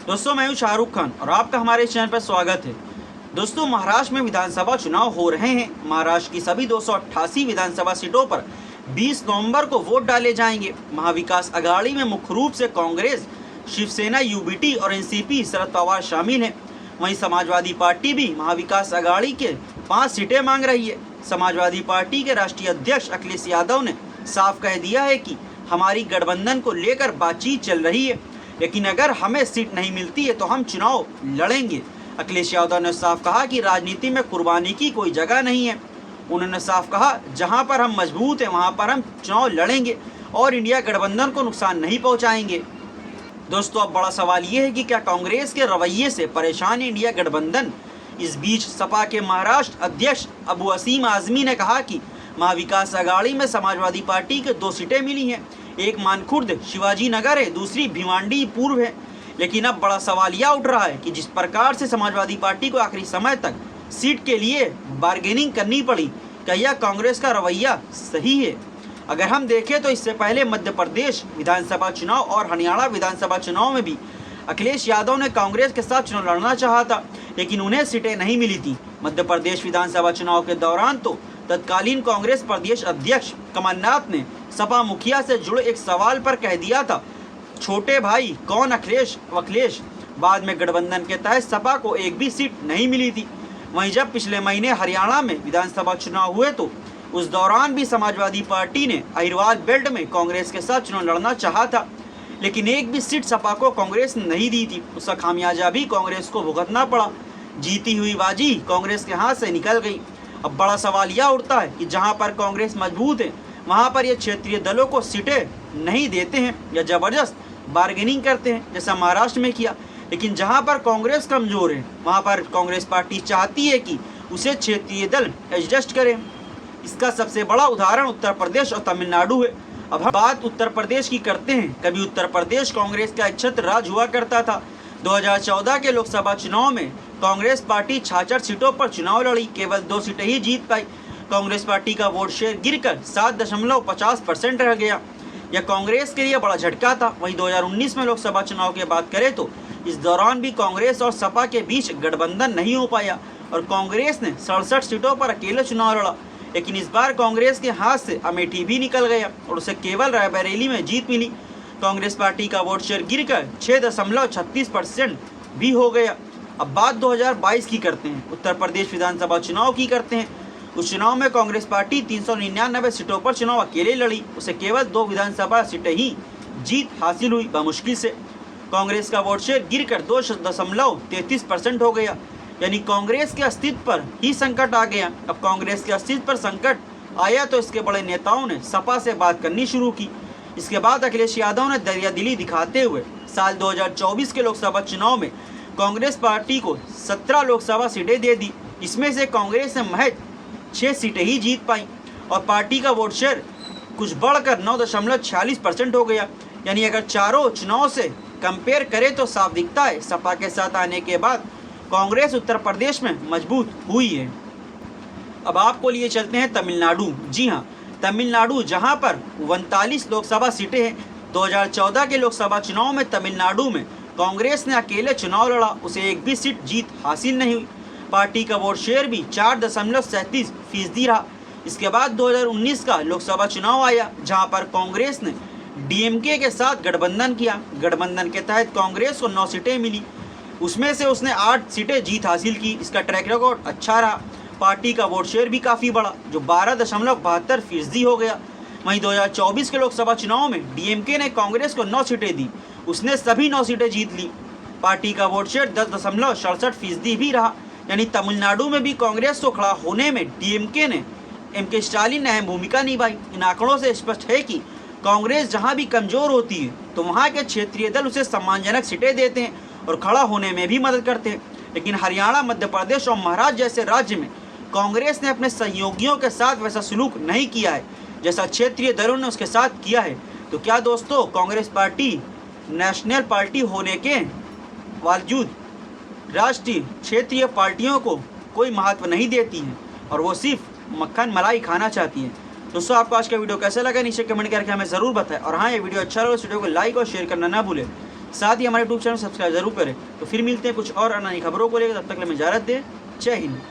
दोस्तों मैं हूं शाहरुख खान और आपका हमारे चैनल पर स्वागत है। दोस्तों महाराष्ट्र में विधानसभा चुनाव हो रहे हैं। महाराष्ट्र की सभी 288 विधानसभा सीटों पर 20 नवंबर को वोट डाले जाएंगे। महाविकास अघाड़ी में मुख्य रूप से कांग्रेस, शिवसेना, यूबीटी और एनसीपी शरद पवार शामिल हैं। वहीं समाजवादी पार्टी भी महाविकास अघाड़ी के 5 सीटें मांग रही है। समाजवादी पार्टी के राष्ट्रीय अध्यक्ष अखिलेश यादव ने साफ कह दिया है कि हमारी गठबंधन को लेकर बातचीत चल रही है, लेकिन अगर हमें सीट नहीं मिलती है तो हम चुनाव लड़ेंगे। अखिलेश यादव ने साफ कहा कि राजनीति में कुर्बानी की कोई जगह नहीं है। उन्होंने साफ कहा, जहां पर हम मजबूत हैं वहां पर हम चुनाव लड़ेंगे और इंडिया गठबंधन को नुकसान नहीं पहुंचाएंगे। दोस्तों अब बड़ा सवाल ये है कि क्या कांग्रेस के रवैये से परेशान है इंडिया गठबंधन। इस बीच सपा के महाराष्ट्र अध्यक्ष अबू असीम आजमी ने कहा कि महाविकास अघाड़ी में समाजवादी पार्टी के 2 सीटें मिली हैं। एक मानखुर्द शिवाजी नगर है, दूसरी भिवांडी पूर्व है। लेकिन अब बड़ा सवाल यह उठ रहा है कि जिस प्रकार से समाजवादी पार्टी को आखिरी समय तक सीट के लिए बार्गेनिंग करनी पड़ी, क्या यह कांग्रेस का रवैया सही है। अगर हम देखें तो इससे पहले मध्य प्रदेश विधानसभा चुनाव और हरियाणा विधानसभा चुनाव में भी अखिलेश यादव ने कांग्रेस के साथ चुनाव लड़ना चाहा था, लेकिन उन्हें सीटें नहीं मिली थी। मध्य प्रदेश विधानसभा चुनाव के दौरान तो तत्कालीन कांग्रेस प्रदेश अध्यक्ष कमलनाथ ने सपा मुखिया से जुड़े एक सवाल पर कह दिया था, छोटे भाई कौन अखिलेश। बाद में गठबंधन के तहत सपा को एक भी सीट नहीं मिली थी। वहीं जब पिछले महीने हरियाणा में विधानसभा चुनाव हुए तो उस दौरान भी समाजवादी पार्टी ने अहिरवाल बेल्ट में कांग्रेस के साथ चुनाव लड़ना चाहा था, लेकिन एक भी सीट सपा को कांग्रेस ने नहीं दी थी। उसका खामियाजा भी कांग्रेस को भुगतना पड़ा। जीती हुई बाजी कांग्रेस के हाथ से निकल गई। अब बड़ा सवाल यह उठता है कि जहां पर कांग्रेस मजबूत है वहां पर ये क्षेत्रीय दलों को सीटें नहीं देते हैं या जबरदस्त बार्गेनिंग करते हैं, जैसा महाराष्ट्र में किया। लेकिन जहां पर कांग्रेस कमजोर है वहां पर कांग्रेस पार्टी चाहती है कि उसे क्षेत्रीय दल एडजस्ट करें। इसका सबसे बड़ा उदाहरण उत्तर प्रदेश और तमिलनाडु है। अब हम बात उत्तर प्रदेश की करते हैं। कभी उत्तर प्रदेश कांग्रेस का एक छत्र राज हुआ करता था। 2014 के लोकसभा चुनाव में कांग्रेस पार्टी 66 सीटों पर चुनाव लड़ी, केवल 2 सीटें ही जीत पाई। कांग्रेस पार्टी का वोट शेयर गिरकर 7.50% रह गया। यह कांग्रेस के लिए बड़ा झटका था। वहीं 2019 में लोकसभा चुनाव की बात करें तो इस दौरान भी कांग्रेस और सपा के बीच गठबंधन नहीं हो पाया और कांग्रेस ने 67 सीटों पर अकेले चुनाव लड़ा। लेकिन इस बार कांग्रेस के हाथ से अमेठी भी निकल गया और उसे केवल रायबरेली में जीत मिली। कांग्रेस पार्टी का वोट शेयर गिरकर 6.36% भी हो गया। अब बात 2022 की करते हैं। उत्तर प्रदेश विधानसभा चुनाव की करते हैं। उस चुनाव में कांग्रेस पार्टी 399 सीटों पर चुनाव अकेले लड़ी। उसे केवल 2 विधानसभा सीटें ही जीत हासिल हुई बमुश्किल से। कांग्रेस का वोट शेयर गिरकर 2.33% हो गया, यानी कांग्रेस के अस्तित्व पर ही संकट आ गया। अब कांग्रेस के अस्तित्व पर संकट आया तो इसके बड़े नेताओं ने सपा से बात करनी शुरू की। इसके बाद अखिलेश यादव ने दरियादिली दिखाते हुए साल 2024 के लोकसभा चुनाव में कांग्रेस पार्टी को 17 लोकसभा सीटें दे दी। इसमें से कांग्रेस ने महज 6 सीटें ही जीत पाई और पार्टी का वोट शेयर कुछ बढ़कर 9.46% हो गया। यानी अगर चारों चुनाव से कंपेयर करें तो साफ दिखता है सपा के साथ आने के बाद कांग्रेस उत्तर प्रदेश में मजबूत हुई है। अब आपको लिए चलते हैं तमिलनाडु। जी हाँ, तमिलनाडु जहां पर 39 लोकसभा सीटें हैं। 2014 के लोकसभा चुनाव में तमिलनाडु में कांग्रेस ने अकेले चुनाव लड़ा, उसे एक भी सीट जीत हासिल नहीं हुई। पार्टी का वोट शेयर भी 4.37% रहा। इसके बाद 2019 का लोकसभा चुनाव आया जहां पर कांग्रेस ने डीएमके के साथ गठबंधन किया। गठबंधन के तहत कांग्रेस को 9 सीटें मिली, उसमें से उसने 8 सीटें जीत हासिल की। इसका ट्रैक रिकॉर्ड अच्छा रहा। पार्टी का वोट शेयर भी काफ़ी बढ़ा जो 12.72% हो गया। वहीं 2024 के लोकसभा चुनाव में डीएमके ने कांग्रेस को 9 सीटें दी, उसने सभी 9 सीटें जीत ली। पार्टी का वोट शेयर 10.67% भी रहा। यानी तमिलनाडु में भी कांग्रेस को खड़ा होने में डीएमके ने एमके स्टालिन ने अहम भूमिका निभाई। इन आंकड़ों से स्पष्ट है कि कांग्रेस जहां भी कमजोर होती है तो वहां के क्षेत्रीय दल उसे सम्मानजनक सीटें देते हैं और खड़ा होने में भी मदद करते हैं। लेकिन हरियाणा, मध्य प्रदेश और महाराष्ट्र जैसे राज्य में कांग्रेस ने अपने सहयोगियों के साथ वैसा सलूक नहीं किया है जैसा क्षेत्रीय दलों ने उसके साथ किया है। तो क्या दोस्तों कांग्रेस पार्टी नेशनल पार्टी होने के बावजूद राष्ट्रीय क्षेत्रीय पार्टियों को कोई महत्व नहीं देती है और वो सिर्फ मक्खन मलाई खाना चाहती है। दोस्तों आपको आज का वीडियो कैसा लगा नीचे कमेंट करके हमें ज़रूर बताएं और हाँ ये वीडियो अच्छा लगा इस वीडियो को लाइक और शेयर करना ना भूलें। साथ ही हमारे यूट्यूब चैनल सब्सक्राइब जरूर करें। तो फिर मिलते हैं कुछ और नई खबरों को लेकर, तब तक के लिए हमें इजाजत दें। जय हिंद।